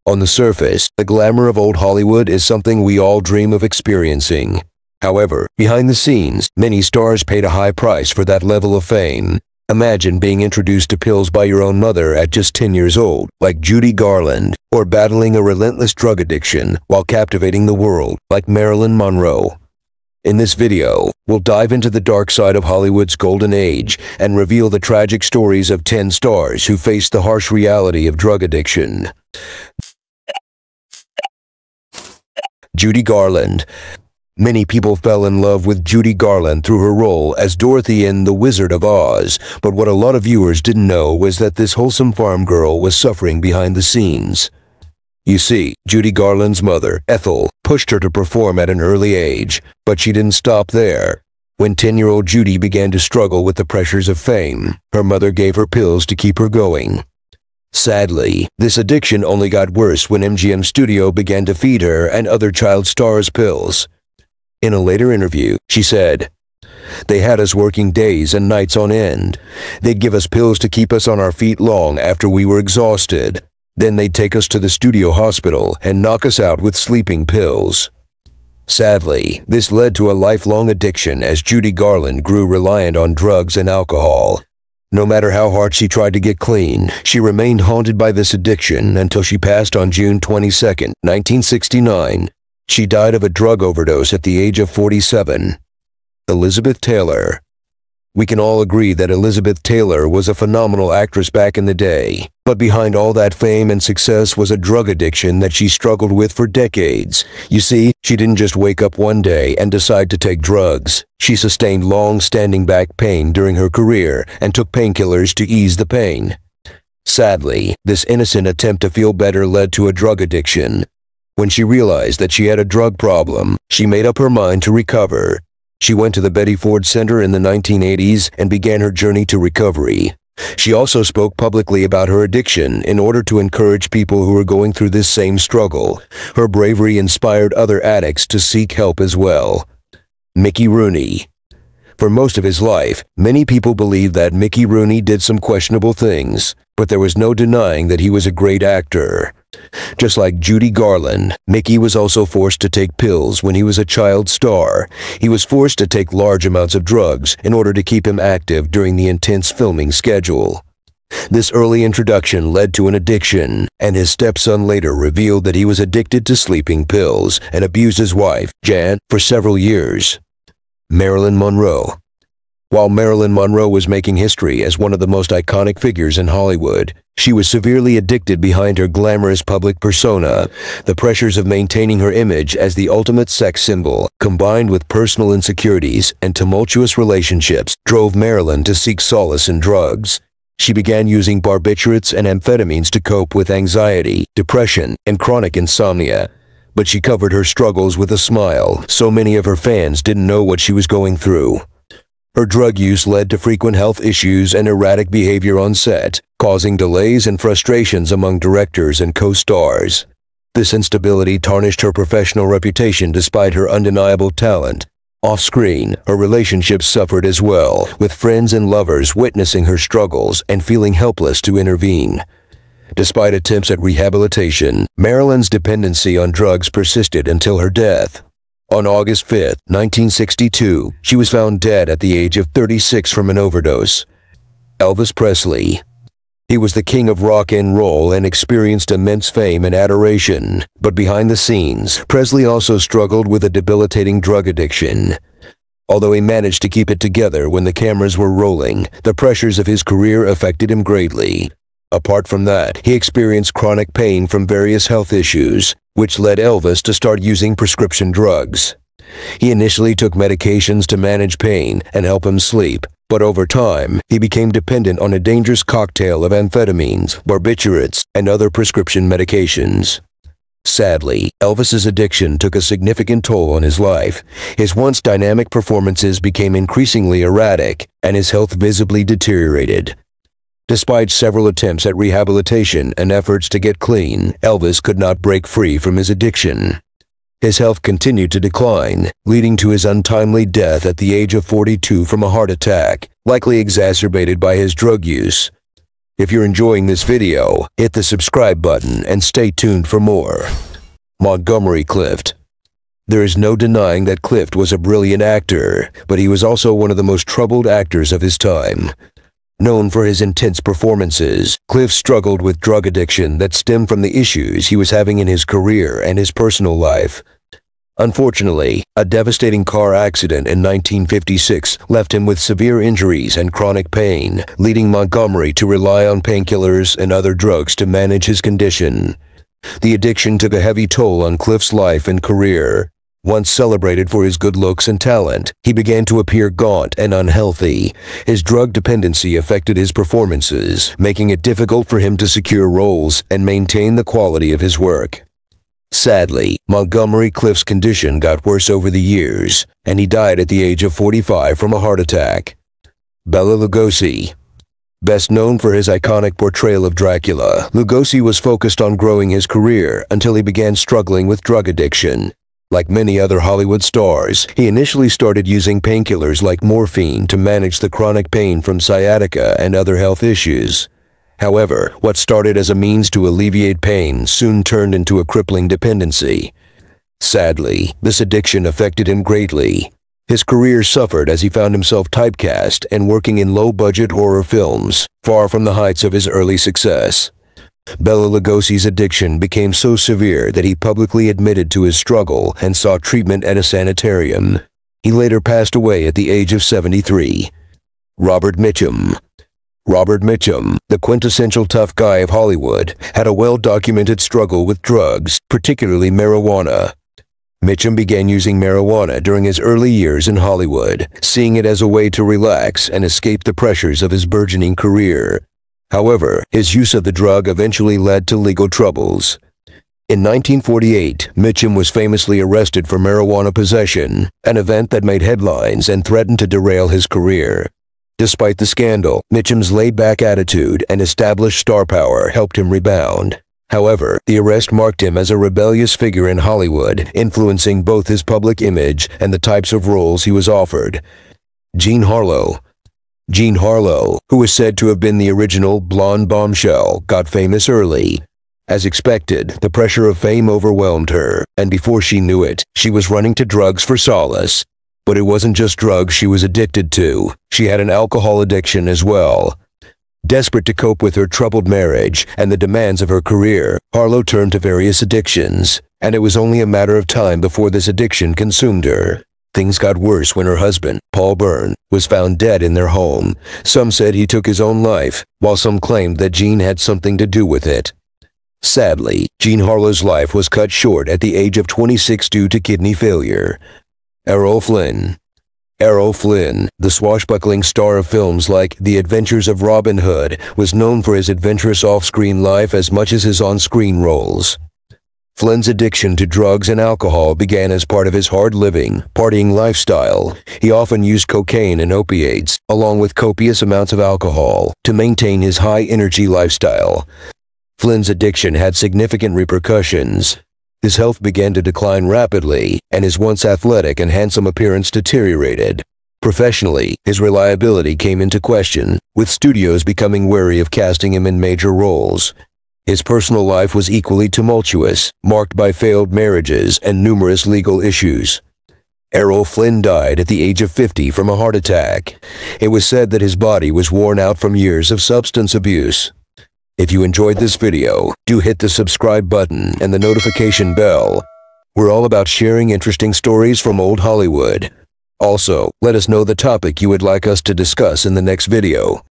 On the surface, the glamour of old Hollywood is something we all dream of experiencing. However, behind the scenes, many stars paid a high price for that level of fame. Imagine being introduced to pills by your own mother at just 10 years old, like Judy Garland, or battling a relentless drug addiction while captivating the world, like Marilyn Monroe. In this video, we'll dive into the dark side of Hollywood's golden age and reveal the tragic stories of 10 stars who faced the harsh reality of drug addiction. Judy Garland. Many people fell in love with Judy Garland through her role as Dorothy in The Wizard of Oz, but what a lot of viewers didn't know was that this wholesome farm girl was suffering behind the scenes. You see, Judy Garland's mother, Ethel, pushed her to perform at an early age, but she didn't stop there. When 10-year-old Judy began to struggle with the pressures of fame, her mother gave her pills to keep her going. Sadly, this addiction only got worse when MGM Studio began to feed her and other child stars pills. In a later interview, she said, "They had us working days and nights on end. They'd give us pills to keep us on our feet long after we were exhausted. Then they'd take us to the studio hospital and knock us out with sleeping pills." Sadly, this led to a lifelong addiction as Judy Garland grew reliant on drugs and alcohol. No matter how hard she tried to get clean, she remained haunted by this addiction until she passed on June 22, 1969. She died of a drug overdose at the age of 47. Elizabeth Taylor. We can all agree that Elizabeth Taylor was a phenomenal actress back in the day, but behind all that fame and success was a drug addiction that she struggled with for decades. You see, she didn't just wake up one day and decide to take drugs. She sustained long-standing back pain during her career and took painkillers to ease the pain. Sadly, this innocent attempt to feel better led to a drug addiction. When she realized that she had a drug problem, she made up her mind to recover. She went to the Betty Ford Center in the 1980s and began her journey to recovery. She also spoke publicly about her addiction in order to encourage people who were going through this same struggle. Her bravery inspired other addicts to seek help as well. Mickey Rooney. For most of his life, many people believed that Mickey Rooney did some questionable things, but there was no denying that he was a great actor. Just like Judy Garland, Mickey was also forced to take pills when he was a child star. He was forced to take large amounts of drugs in order to keep him active during the intense filming schedule. This early introduction led to an addiction, and his stepson later revealed that he was addicted to sleeping pills and abused his wife, Jan, for several years. Marilyn Monroe. While Marilyn Monroe was making history as one of the most iconic figures in Hollywood, she was severely addicted behind her glamorous public persona. The pressures of maintaining her image as the ultimate sex symbol, combined with personal insecurities and tumultuous relationships, drove Marilyn to seek solace in drugs. She began using barbiturates and amphetamines to cope with anxiety, depression, and chronic insomnia. But she covered her struggles with a smile, so many of her fans didn't know what she was going through. Her drug use led to frequent health issues and erratic behavior on set, causing delays and frustrations among directors and co-stars. This instability tarnished her professional reputation despite her undeniable talent. Off-screen, her relationships suffered as well, with friends and lovers witnessing her struggles and feeling helpless to intervene. Despite attempts at rehabilitation, Marilyn's dependency on drugs persisted until her death. On August 5, 1962, she was found dead at the age of 36 from an overdose. Elvis Presley. He was the king of rock and roll and experienced immense fame and adoration, but behind the scenes, Presley also struggled with a debilitating drug addiction. Although he managed to keep it together when the cameras were rolling, the pressures of his career affected him greatly. Apart from that, he experienced chronic pain from various health issues, which led Elvis to start using prescription drugs. He initially took medications to manage pain and help him sleep, but over time, he became dependent on a dangerous cocktail of amphetamines, barbiturates, and other prescription medications. Sadly, Elvis's addiction took a significant toll on his life. His once dynamic performances became increasingly erratic, and his health visibly deteriorated. Despite several attempts at rehabilitation and efforts to get clean, Elvis could not break free from his addiction. His health continued to decline, leading to his untimely death at the age of 42 from a heart attack, likely exacerbated by his drug use. If you're enjoying this video, hit the subscribe button and stay tuned for more. Montgomery Clift. There is no denying that Clift was a brilliant actor, but he was also one of the most troubled actors of his time. Known for his intense performances, Clift struggled with drug addiction that stemmed from the issues he was having in his career and his personal life. Unfortunately, a devastating car accident in 1956 left him with severe injuries and chronic pain, leading Montgomery to rely on painkillers and other drugs to manage his condition. The addiction took a heavy toll on Clift's life and career. Once celebrated for his good looks and talent, he began to appear gaunt and unhealthy. His drug dependency affected his performances, making it difficult for him to secure roles and maintain the quality of his work. Sadly, Montgomery Clift's condition got worse over the years, and he died at the age of 45 from a heart attack. Bela Lugosi. Best known for his iconic portrayal of Dracula, Lugosi was focused on growing his career until he began struggling with drug addiction. Like many other Hollywood stars, he initially started using painkillers like morphine to manage the chronic pain from sciatica and other health issues. However, what started as a means to alleviate pain soon turned into a crippling dependency. Sadly, this addiction affected him greatly. His career suffered as he found himself typecast and working in low-budget horror films, far from the heights of his early success. Bela Lugosi's addiction became so severe that he publicly admitted to his struggle and sought treatment at a sanitarium. He later passed away at the age of 73. Robert Mitchum. Robert Mitchum, the quintessential tough guy of Hollywood, had a well-documented struggle with drugs, particularly marijuana. Mitchum began using marijuana during his early years in Hollywood, seeing it as a way to relax and escape the pressures of his burgeoning career. However, his use of the drug eventually led to legal troubles. In 1948, Mitchum was famously arrested for marijuana possession, an event that made headlines and threatened to derail his career. Despite the scandal, Mitchum's laid-back attitude and established star power helped him rebound. However, the arrest marked him as a rebellious figure in Hollywood, influencing both his public image and the types of roles he was offered. Harlow. Jean Harlow, who is said to have been the original blonde bombshell, got famous early. As expected, the pressure of fame overwhelmed her, and before she knew it, she was running to drugs for solace. But it wasn't just drugs she was addicted to. She had an alcohol addiction as well. Desperate to cope with her troubled marriage and the demands of her career, Harlow turned to various addictions, and it was only a matter of time before this addiction consumed her. Things got worse when her husband, Paul Byrne, was found dead in their home. Some said he took his own life, while some claimed that Jean had something to do with it. Sadly, Jean Harlow's life was cut short at the age of 26 due to kidney failure. Errol Flynn. Errol Flynn, the swashbuckling star of films like The Adventures of Robin Hood, was known for his adventurous off-screen life as much as his on-screen roles. Flynn's addiction to drugs and alcohol began as part of his hard-living, partying lifestyle. He often used cocaine and opiates, along with copious amounts of alcohol, to maintain his high-energy lifestyle. Flynn's addiction had significant repercussions. His health began to decline rapidly, and his once athletic and handsome appearance deteriorated. Professionally, his reliability came into question, with studios becoming wary of casting him in major roles. His personal life was equally tumultuous, marked by failed marriages and numerous legal issues. Errol Flynn died at the age of 50 from a heart attack. It was said that his body was worn out from years of substance abuse. If you enjoyed this video, do hit the subscribe button and the notification bell. We're all about sharing interesting stories from old Hollywood. Also, let us know the topic you would like us to discuss in the next video.